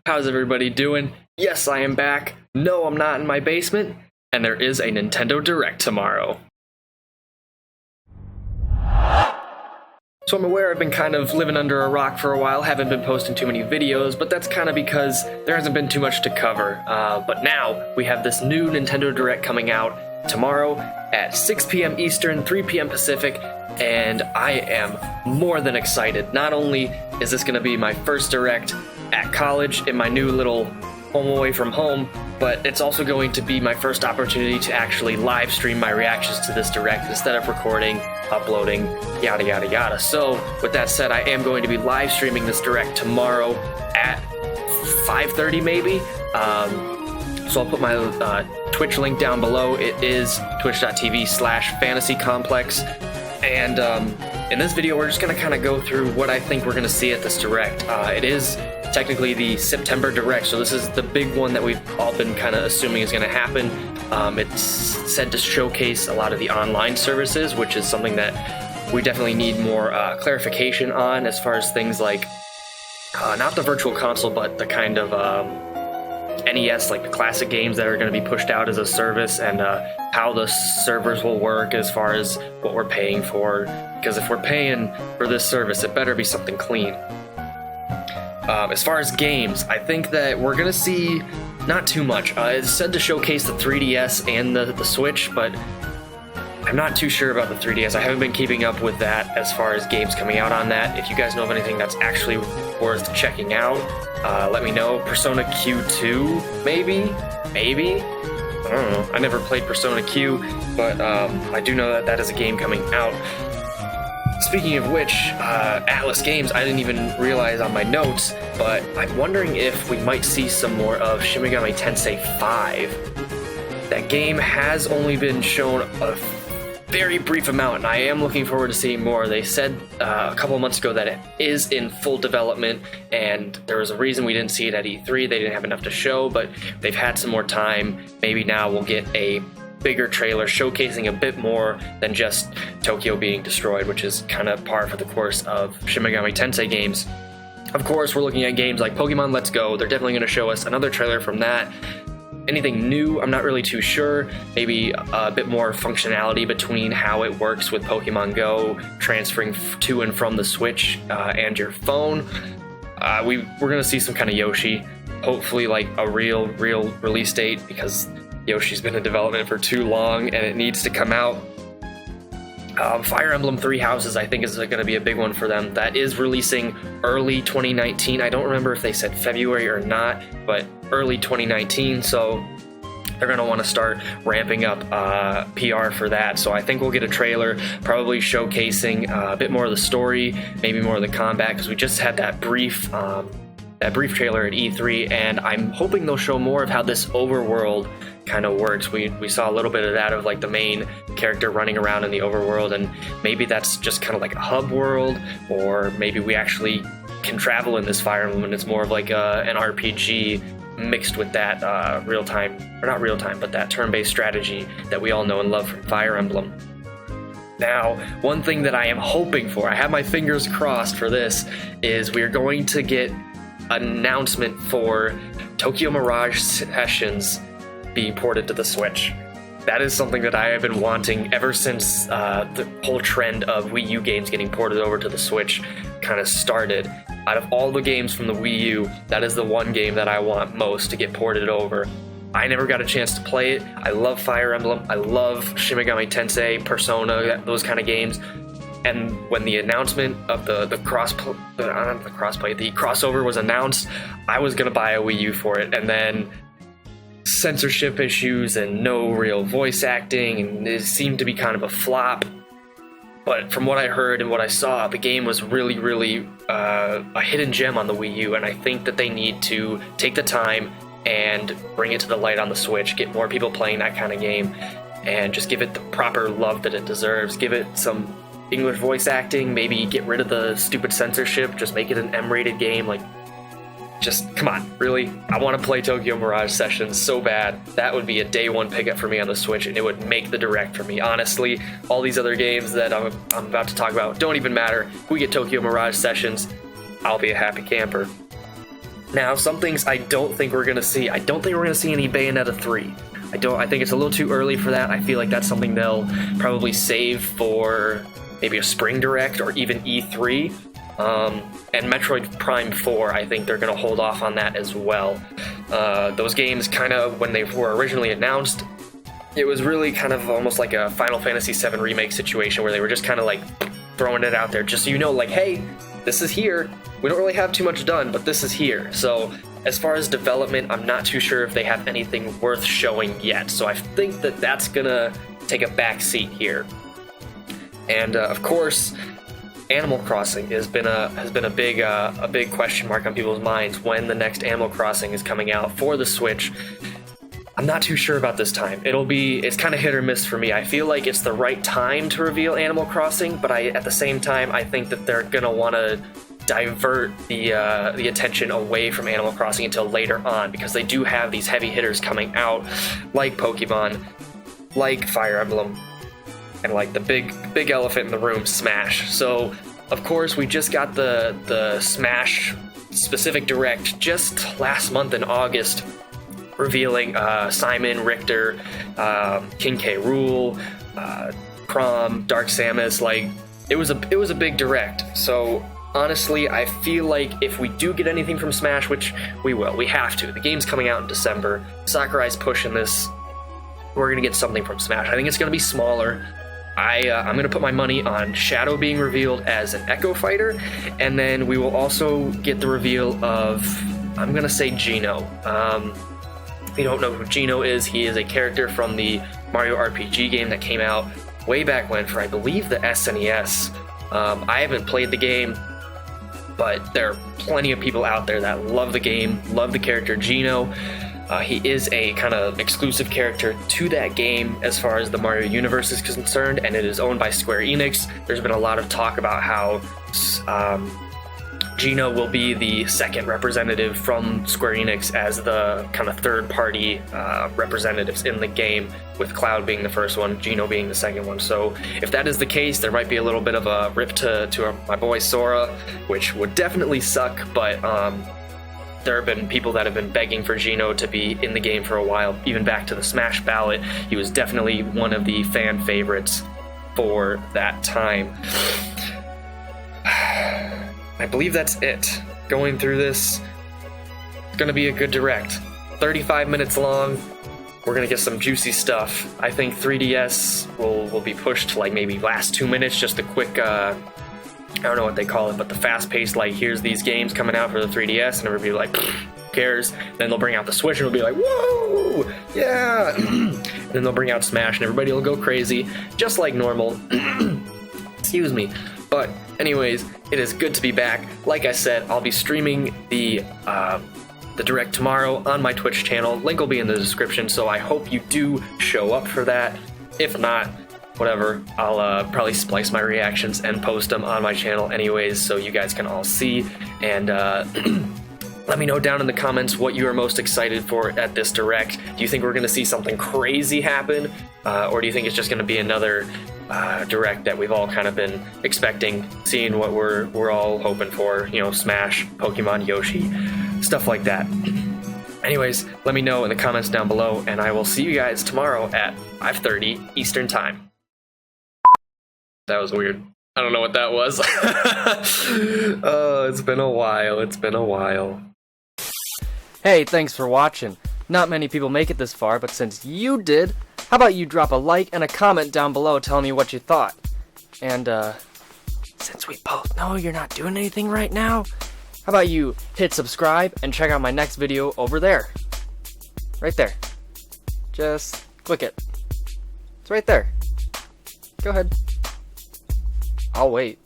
How's everybody doing? Yes, I am back. No, I'm not in my basement. And there is a Nintendo Direct tomorrow. So I'm aware I've been kind of living under a rock for a while, haven't been posting too many videos, but that's kind of because there hasn't been too much to cover. But now we have this new Nintendo Direct coming out tomorrow at 6 p.m. Eastern, 3 p.m. Pacific, and I am more than excited. Not only is this going to be my first Direct at college in my new little home away from home, but it's also going to be my first opportunity to actually live stream my reactions to this Direct instead of recording, uploading, yada yada yada. So with that said, I am going to be live streaming this Direct tomorrow at 5:30 maybe. So I'll put my Twitch link down below. It is twitch.tv/fantasycomplex. And in this video, we're just going to kind of go through what I think we're going to see at this Direct. It is technically the September Direct, so this is the big one that we've all been kind of assuming is going to happen. It's said to showcase a lot of the online services, which is something that we definitely need more clarification on, as far as things like, not the virtual console, but the kind of NES, like the classic games that are going to be pushed out as a service, and how the servers will work as far as what we're paying for. Because if we're paying for this service, it better be something clean. As far as games, I think that we're going to see not too much. It's said to showcase the 3DS and the Switch, but I'm not too sure about the 3DS. I haven't been keeping up with that as far as games coming out on that. If you guys know of anything that's actually worth checking out, let me know. Persona Q2, maybe? I don't know. I never played Persona Q, but I do know that that is a game coming out. Speaking of which, Atlas Games, I didn't even realize on my notes, but I'm wondering if we might see some more of Shin Megami Tensei 5. That game has only been shown a very brief amount, and I am looking forward to seeing more. They said a couple of months ago that it is in full development, and there was a reason we didn't see it at E3. They didn't have enough to show, but they've had some more time. Maybe now we'll get a bigger trailer showcasing a bit more than just Tokyo being destroyed, which is kind of par for the course of Shin Megami Tensei games. Of course, we're looking at games like Pokemon Let's Go. They're definitely going to show us another trailer from that. Anything new, I'm not really too sure. Maybe a bit more functionality between how it works with Pokemon Go, transferring to and from the Switch and your phone. We're going to see some kind of Yoshi. Hopefully like a real release date, because Yoshi's been in development for too long and it needs to come out. Fire Emblem Three Houses, I think, is going to be a big one for them. That is releasing early 2019. I don't remember if they said February or not, but early 2019, so they're going to want to start ramping up PR for that. So I think we'll get a trailer, probably showcasing a bit more of the story, maybe more of the combat, because we just had that brief trailer at E3, and I'm hoping they'll show more of how this overworld kind of works. We saw a little bit of that, of like the main character running around in the overworld, and maybe that's just kind of like a hub world, or maybe we actually can travel in this Fire Emblem and it's more of like an RPG mixed with that but that turn-based strategy that we all know and love from Fire Emblem. Now, one thing that I am hoping for, I have my fingers crossed for this, is we're going to get an announcement for Tokyo Mirage Sessions being ported to the Switch. That is something that I have been wanting ever since the whole trend of Wii U games getting ported over to the Switch kind of started. Out of all the games from the Wii U, that is the one game that I want most to get ported over. I never got a chance to play it. I love Fire Emblem. I love Shin Megami Tensei, Persona, those kind of games. And when the announcement of the crossover was announced, I was gonna buy a Wii U for it, and then censorship issues and no real voice acting, and it seemed to be kind of a flop. But from what I heard and what I saw, the game was really a hidden gem on the Wii U, and I think that they need to take the time and bring it to the light on the Switch, get more people playing that kind of game, and just give it the proper love that it deserves. Give it some English voice acting, maybe get rid of the stupid censorship, just make it an M-rated game. Like, just, come on, really? I want to play Tokyo Mirage Sessions so bad. That would be a day one pickup for me on the Switch, and it would make the Direct for me. Honestly, all these other games that I'm about to talk about don't even matter. If we get Tokyo Mirage Sessions, I'll be a happy camper. Now, some things I don't think we're gonna see. I don't think we're gonna see any Bayonetta 3. I think it's a little too early for that. I feel like that's something they'll probably save for maybe a spring direct or even E3. And Metroid Prime 4, I think they're gonna hold off on that as well. Those games kind of, when they were originally announced, it was really kind of almost like a Final Fantasy VII Remake situation where they were just kind of like throwing it out there just so you know, like, hey, this is here. We don't really have too much done, but this is here. So as far as development, I'm not too sure if they have anything worth showing yet. So I think that that's gonna take a back seat here. And of course, Animal Crossing has been a big question mark on people's minds when the next Animal Crossing is coming out for the Switch. I'm not too sure about this time. It's kind of hit or miss for me. I feel like it's the right time to reveal Animal Crossing, but at the same time, I think that they're gonna want to divert the attention away from Animal Crossing until later on, because they do have these heavy hitters coming out, like Pokemon, like Fire Emblem, and like the big elephant in the room, Smash. So, of course, we just got the Smash specific direct just last month in August, revealing Simon, Richter, King K. Rool, Chrom, Dark Samus. Like, it was a big direct. So honestly, I feel like if we do get anything from Smash, which we will, we have to. The game's coming out in December. Sakurai's pushing this. We're gonna get something from Smash. I think it's gonna be smaller. I'm gonna put my money on Shadow being revealed as an Echo Fighter, and then we will also get the reveal of, I'm gonna say, Geno. If you don't know who Geno is, he is a character from the Mario RPG game that came out way back when for, I believe, the SNES. I haven't played the game, but there are plenty of people out there that love the game, love the character Geno. He is a kind of exclusive character to that game as far as the Mario universe is concerned, and it is owned by Square Enix. There's been a lot of talk about how Geno will be the second representative from Square Enix as the kind of third-party representatives in the game, with Cloud being the first one, Geno being the second one. So if that is the case, there might be a little bit of a rip to my boy Sora, which would definitely suck, but there have been people that have been begging for Geno to be in the game for a while, even back to the Smash ballot. He was definitely one of the fan favorites for that time. I believe that's it. Going through this, it's gonna be a good direct. 35 minutes long. We're gonna get some juicy stuff. I think 3DS will be pushed to like maybe last 2 minutes, just a quick, I don't know what they call it, but the fast-paced, like, here's these games coming out for the 3DS, and everybody will be like, who cares? Then they'll bring out the Switch, and it'll be like, whoa, yeah! Then they'll bring out Smash, and everybody will go crazy, just like normal. Excuse me. But anyways, it is good to be back. Like I said, I'll be streaming the direct tomorrow on my Twitch channel. Link will be in the description, so I hope you do show up for that. If not, whatever, I'll probably splice my reactions and post them on my channel anyways, so you guys can all see. And let me know down in the comments what you are most excited for at this direct. Do you think we're going to see something crazy happen, or do you think it's just going to be another direct that we've all kind of been expecting, seeing what we're all hoping for, you know, Smash, Pokemon, Yoshi, stuff like that. Anyways, let me know in the comments down below, and I will see you guys tomorrow at 5:30 Eastern Time. That was weird. I don't know what that was. Oh, it's been a while. Hey, thanks for watching. Not many people make it this far, but since you did, how about you drop a like and a comment down below telling me what you thought? And, since we both know you're not doing anything right now, how about you hit subscribe and check out my next video over there? Right there. Just click it. It's right there. Go ahead. I'll wait.